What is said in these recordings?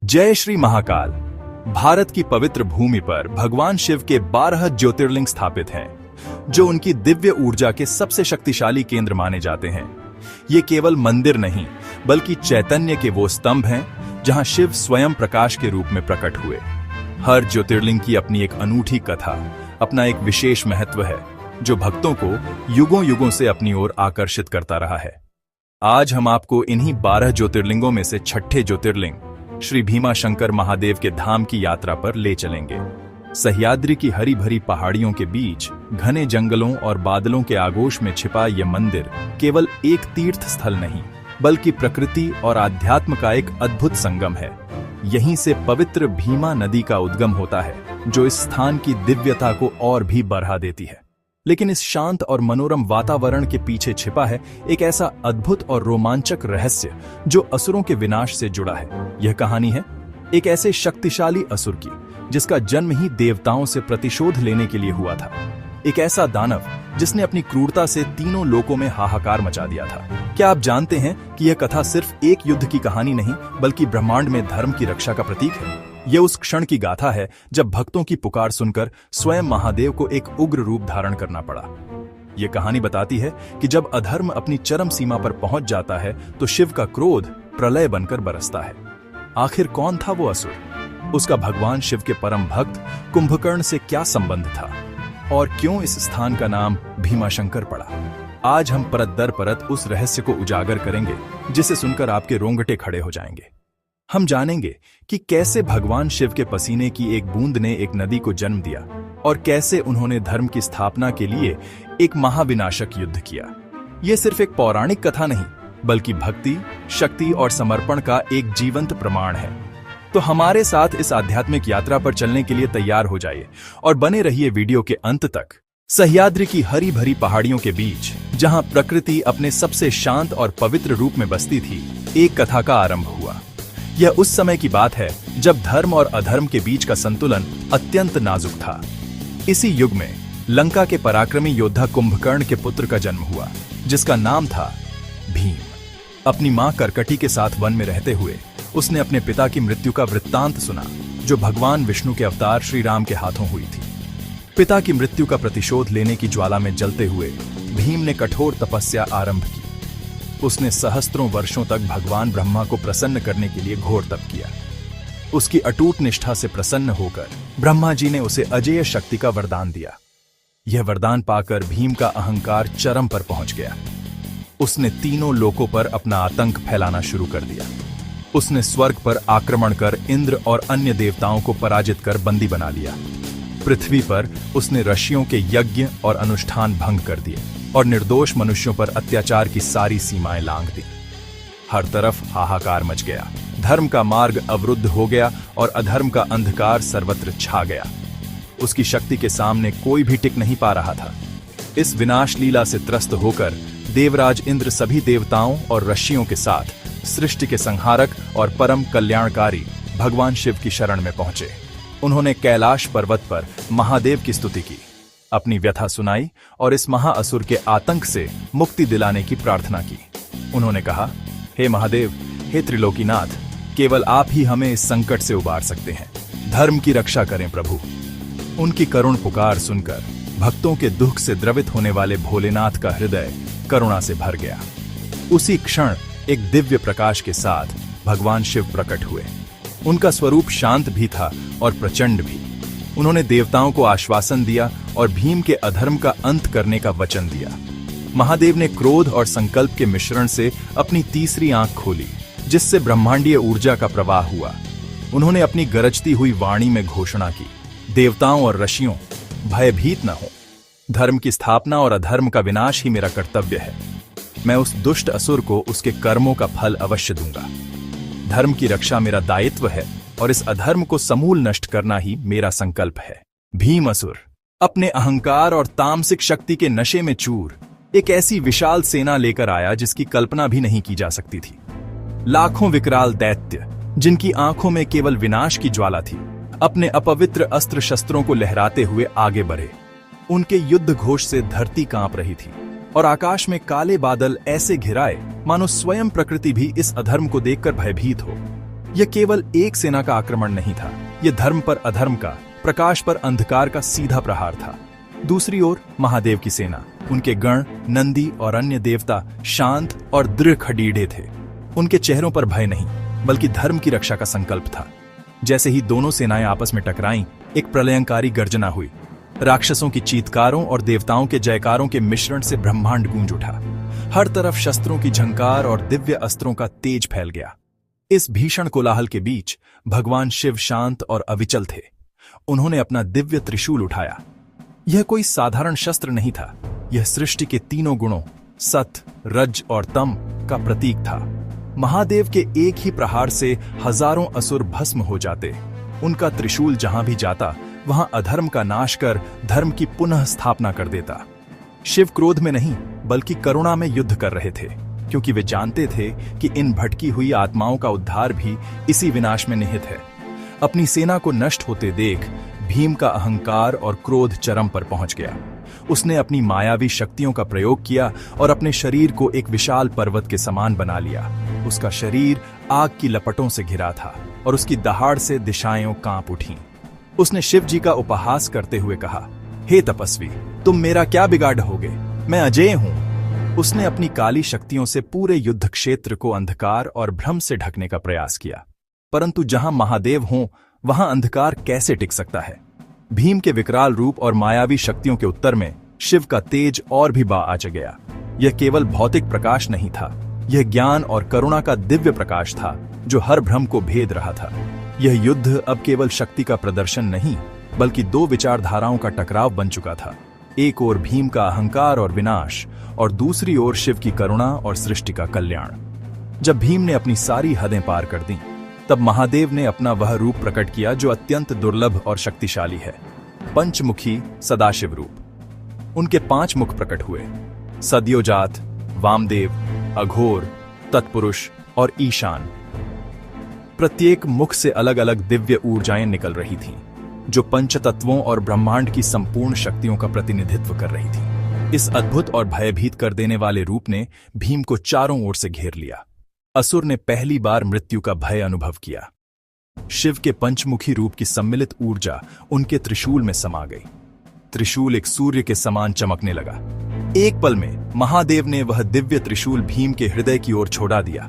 जय श्री महाकाल। भारत की पवित्र भूमि पर भगवान शिव के 12 ज्योतिर्लिंग स्थापित हैं, जो उनकी दिव्य ऊर्जा के सबसे शक्तिशाली केंद्र माने जाते हैं। ये केवल मंदिर नहीं, बल्कि चैतन्य के वो स्तंभ हैं जहां शिव स्वयं प्रकाश के रूप में प्रकट हुए। हर ज्योतिर्लिंग की अपनी एक अनूठी कथा, अपना एक विशेष महत्व है, जो भक्तों को युगों युगों से अपनी ओर आकर्षित करता रहा है। आज हम आपको इन्हीं 12 ज्योतिर्लिंगों में से छठे ज्योतिर्लिंग श्री भीमाशंकर महादेव के धाम की यात्रा पर ले चलेंगे। सह्याद्री की हरी भरी पहाड़ियों के बीच घने जंगलों और बादलों के आगोश में छिपा यह मंदिर केवल एक तीर्थ स्थल नहीं, बल्कि प्रकृति और आध्यात्म का एक अद्भुत संगम है। यहीं से पवित्र भीमा नदी का उद्गम होता है, जो इस स्थान की दिव्यता को और भी बढ़ा देती है। लेकिन इस शांत और मनोरम वातावरण के पीछे छिपा है एक ऐसा अद्भुत और रोमांचक रहस्य, जो असुरों के विनाश से जुड़ा है। यह कहानी है एक ऐसे शक्तिशाली असुर की, जिसका जन्म ही देवताओं से प्रतिशोध लेने के लिए हुआ था। एक ऐसा दानव जिसने अपनी क्रूरता से तीनों लोकों में हाहाकार मचा दिया था। क्या आप जानते हैं कि यह कथा सिर्फ एक युद्ध की कहानी नहीं, बल्कि ब्रह्मांड में धर्म की रक्षा का प्रतीक है। यह उस क्षण की गाथा है जब भक्तों की पुकार सुनकर स्वयं महादेव को एक उग्र रूप धारण करना पड़ा। यह कहानी बताती है कि जब अधर्म अपनी चरम सीमा पर पहुंच जाता है, तो शिव का क्रोध प्रलय बनकर बरसता है। आखिर कौन था वो असुर? उसका भगवान शिव के परम भक्त कुंभकर्ण से क्या संबंध था, और क्यों इस स्थान का नाम भीमाशंकर पड़ा? आज हम परत दर परत उस रहस्य को उजागर करेंगे, जिसे सुनकर आपके रोंगटे खड़े हो जाएंगे। हम जानेंगे कि कैसे भगवान शिव के पसीने की एक बूंद ने एक नदी को जन्म दिया, और कैसे उन्होंने धर्म की स्थापना के लिए एक महाविनाशक युद्ध किया। यह सिर्फ एक पौराणिक कथा नहीं, बल्कि भक्ति, शक्ति और समर्पण का एक जीवंत प्रमाण है। तो हमारे साथ इस आध्यात्मिक यात्रा पर चलने के लिए तैयार हो जाइए और बने रहिए वीडियो के अंत तक। सह्याद्री की हरी भरी पहाड़ियों के बीच, जहां प्रकृति अपने सबसे शांत और पवित्र रूप में बसती थी, एक कथा का आरंभ हुआ। यह उस समय की बात है जब धर्म और अधर्म के बीच का संतुलन अत्यंत नाजुक था। इसी युग में लंका के पराक्रमी योद्धा कुंभकर्ण के पुत्र का जन्म हुआ, जिसका नाम था भीम। अपनी मां करकटी के साथ वन में रहते हुए उसने अपने पिता की मृत्यु का वृत्तांत सुना, जो भगवान विष्णु के अवतार श्री राम के हाथों हुई थी। पिता की मृत्यु का प्रतिशोध लेने की ज्वाला में जलते हुए भीम ने कठोर तपस्या आरंभ की। उसने सहस्त्रों वर्षों तक भगवान ब्रह्मा को प्रसन्न करने के लिए घोर तप किया। उसकी अटूट निष्ठा से प्रसन्न होकर ब्रह्मा जी ने उसे अजेय शक्ति का वरदान दिया। यह वरदान पाकर भीम का अहंकार चरम पर पहुंच गया। उसने तीनों लोकों पर अपना आतंक फैलाना शुरू कर दिया। उसने स्वर्ग पर आक्रमण कर इंद्र और अन्य देवताओं को पराजित कर बंदी बना लिया। पृथ्वी पर उसने ऋषियों के यज्ञ और अनुष्ठान भंग कर दिए और निर्दोष मनुष्यों पर अत्याचार की सारी सीमाएं लांघ दी। हर तरफ हाहाकार मच गया। धर्म का मार्ग अवरुद्ध हो गया और अधर्म का अंधकार सर्वत्र छा गया। उसकी शक्ति के सामने कोई भी टिक नहीं पा रहा था। इस विनाश लीला से त्रस्त होकर देवराज इंद्र सभी देवताओं और ऋषियों के साथ सृष्टि के संहारक और परम कल्याणकारी भगवान शिव की शरण में पहुंचे। उन्होंने कैलाश पर्वत पर महादेव की स्तुति की, अपनी व्यथा सुनाई और इस महाअसुर के आतंक से मुक्ति दिलाने की प्रार्थना की। उन्होंने कहा, हे महादेव, हे त्रिलोकीनाथ, केवल आप ही हमें इस संकट से उबार सकते हैं। धर्म की रक्षा करें प्रभु। उनकी करुण पुकार सुनकर भक्तों के दुख से द्रवित होने वाले भोलेनाथ का हृदय करुणा से भर गया। उसी क्षण एक दिव्य प्रकाश के साथ भगवान शिव प्रकट हुए। उनका स्वरूप शांत भी था और प्रचंड भी। उन्होंने देवताओं को आश्वासन दिया और भीम के अधर्म का अंत करने का वचन दिया। महादेव ने क्रोध और संकल्प के मिश्रण से अपनी तीसरी आंख खोली, जिससे ब्रह्मांडीय ऊर्जा का प्रवाह हुआ। उन्होंने अपनी गरजती हुई वाणी में घोषणा की, देवताओं और ऋषियों, भयभीत न हो। धर्म की स्थापना और अधर्म का विनाश ही मेरा कर्तव्य है। मैं उस दुष्ट असुर को उसके कर्मों का फल अवश्य दूंगा। धर्म की रक्षा मेरा दायित्व है और इस अधर्म को समूल नष्ट करना ही मेरा संकल्प है। भीम असुर अपने अहंकार और तामसिक शक्ति के नशे में चूर एक ऐसी विशाल सेना लेकर आया जिसकी कल्पना भी नहीं की जा सकती थी। लाखों विकराल दैत्य, जिनकी आंखों में केवल विनाश की ज्वाला थी, अपने अपवित्र अस्त्र शस्त्रों को लहराते हुए आगे बढ़े। उनके युद्ध घोष से धरती कांप रही थी और आकाश में काले बादल ऐसे घिराए मानो स्वयं प्रकृति भी इस अधर्म को देखकर भयभीत हो। यह केवल एक सेना का आक्रमण नहीं था, यह धर्म पर अधर्म का, प्रकाश पर अंधकार का सीधा प्रहार था। दूसरी ओर महादेव की सेना, उनके गण, नंदी और अन्य देवता शांत और दृढ़ खडीढ़े थे। उनके चेहरों पर भय नहीं, बल्कि धर्म की रक्षा का संकल्प था। जैसे ही दोनों सेनाएं आपस में टकराईं, एक प्रलयंकारी गर्जना हुई। राक्षसों की चीत्कारों और देवताओं के जयकारों के मिश्रण से ब्रह्मांड गूंज उठा। हर तरफ शस्त्रों की झंकार और दिव्य अस्त्रों का तेज फैल गया। इस भीषण कोलाहल के बीच भगवान शिव शांत और अविचल थे। उन्होंने अपना दिव्य त्रिशूल उठाया। यह कोई साधारण शस्त्र नहीं था, यह सृष्टि के तीनों गुणों सत, रज और तम का प्रतीक था। महादेव के एक ही प्रहार से हजारों असुर भस्म हो जाते। उनका त्रिशूल जहां भी जाता, वहां अधर्म का नाश कर धर्म की पुनः स्थापना कर देता। शिव क्रोध में नहीं, बल्कि करुणा में युद्ध कर रहे थे, क्योंकि वे जानते थे कि इन भटकी हुई आत्माओं का उद्धार भी इसी विनाश में निहित है। अपनी सेना को नष्ट होते देख भीम का अहंकार और क्रोध चरम पर पहुंच गया। उसने अपनी मायावी शक्तियों का प्रयोग किया और अपने शरीर को एक विशाल पर्वत के समान बना लिया। उसका शरीर आग की लपटों से घिरा था और उसकी दहाड़ से दिशाएं कांप उठीं। उसने शिव जी का उपहास करते हुए कहा, हे तपस्वी, तुम मेरा क्या बिगाड़ोगे? मैं अजेय हूं। उसने अपनी काली शक्तियों से पूरे युद्ध क्षेत्र को अंधकार और भ्रम से ढकने का प्रयास किया। परंतु जहां महादेव हों, वहां अंधकार कैसे टिक सकता है? भीम के विकराल रूप और मायावी शक्तियों के उत्तर में शिव का तेज और भी बाआच गया। यह केवल भौतिक प्रकाश नहीं था, यह ज्ञान और करुणा का दिव्य प्रकाश था, जो हर भ्रम को भेद रहा था। यह युद्ध अब केवल शक्ति का प्रदर्शन नहीं, बल्कि दो विचारधाराओं का टकराव बन चुका था। एक ओर भीम का अहंकार और विनाश, और दूसरी ओर शिव की करुणा और सृष्टि का कल्याण। जब भीम ने अपनी सारी हदें पार कर दी, तब महादेव ने अपना वह रूप प्रकट किया जो अत्यंत दुर्लभ और शक्तिशाली है, पंचमुखी सदाशिव रूप। उनके 5 मुख प्रकट हुए, सद्योजात, वामदेव, अघोर, तत्पुरुष और ईशान। प्रत्येक मुख से अलग अलग दिव्य ऊर्जाएं निकल रही थीं, जो पंचतत्वों और ब्रह्मांड की संपूर्ण शक्तियों का प्रतिनिधित्व कर रही थी। इस अद्भुत और भयभीत कर देने वाले रूप ने भीम को चारों ओर से घेर लिया। असुर ने पहली बार मृत्यु का भय अनुभव किया। शिव के पंचमुखी रूप की सम्मिलित ऊर्जा उनके त्रिशूल में समा गई। त्रिशूल एक सूर्य के समान चमकने लगा। एक पल में महादेव ने वह दिव्य त्रिशूल भीम के हृदय की ओर छोड़ा दिया।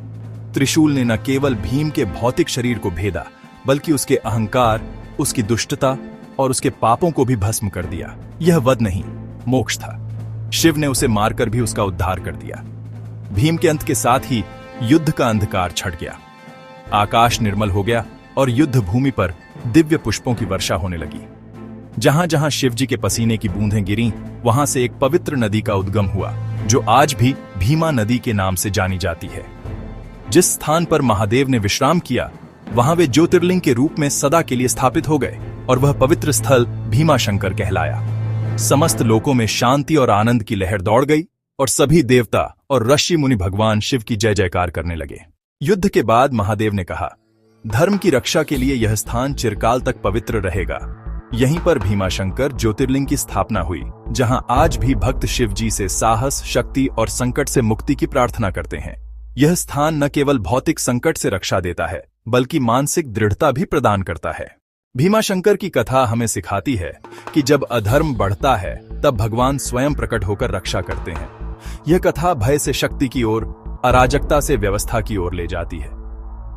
त्रिशूल ने न केवल भीम के भौतिक शरीर को भेदा, बल्कि उसके अहंकार, उसकी दुष्टता और उसके पापों को भी भस्म कर दिया। यह वध नहीं, मोक्ष था। शिव ने उसे मारकर भी उसका उद्धार कर दिया। भीम के अंत के साथ ही युद्ध का अंधकार छट गया। आकाश निर्मल हो गया और युद्ध भूमि पर दिव्य पुष्पों की वर्षा होने लगी। जहां जहां शिव जी के पसीने की बूंदें गिरीं, वहां से एक पवित्र नदी का उद्गम हुआ, जो आज भी भीमा नदी के नाम से जानी जाती है। जिस स्थान पर महादेव ने विश्राम किया, वहां वे ज्योतिर्लिंग के रूप में सदा के लिए स्थापित हो गए और वह पवित्र स्थल भीमाशंकर कहलाया। समस्त लोकों में शांति और आनंद की लहर दौड़ गई और सभी देवता और ऋषि मुनि भगवान शिव की जय जयकार करने लगे। युद्ध के बाद महादेव ने कहा, धर्म की रक्षा के लिए यह स्थान चिरकाल तक पवित्र रहेगा। यहीं पर भीमाशंकर ज्योतिर्लिंग की स्थापना हुई, जहां आज भी भक्त शिव जी से साहस, शक्ति और संकट से मुक्ति की प्रार्थना करते हैं। यह स्थान न केवल भौतिक संकट से रक्षा देता है, बल्कि मानसिक दृढ़ता भी प्रदान करता है। भीमाशंकर की कथा हमें सिखाती है कि जब अधर्म बढ़ता है, तब भगवान स्वयं प्रकट होकर रक्षा करते हैं। यह कथा भय से शक्ति की ओर, अराजकता से व्यवस्था की ओर ले जाती है।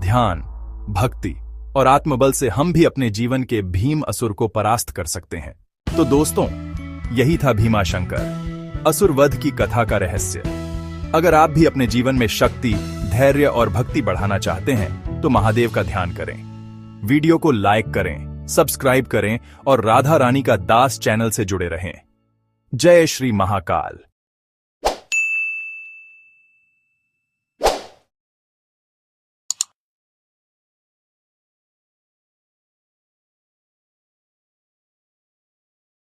ध्यान, भक्ति और आत्मबल से हम भी अपने जीवन के भीम असुर को परास्त कर सकते हैं। तो दोस्तों, यही था भीमाशंकर, असुर वध की कथा का रहस्य। अगर आप भी अपने जीवन में शक्ति, धैर्य और भक्ति बढ़ाना चाहते हैं, तो महादेव का ध्यान करें। वीडियो को लाइक करें, सब्सक्राइब करें और राधा रानी का दास चैनल से जुड़े रहें। जय श्री महाकाल।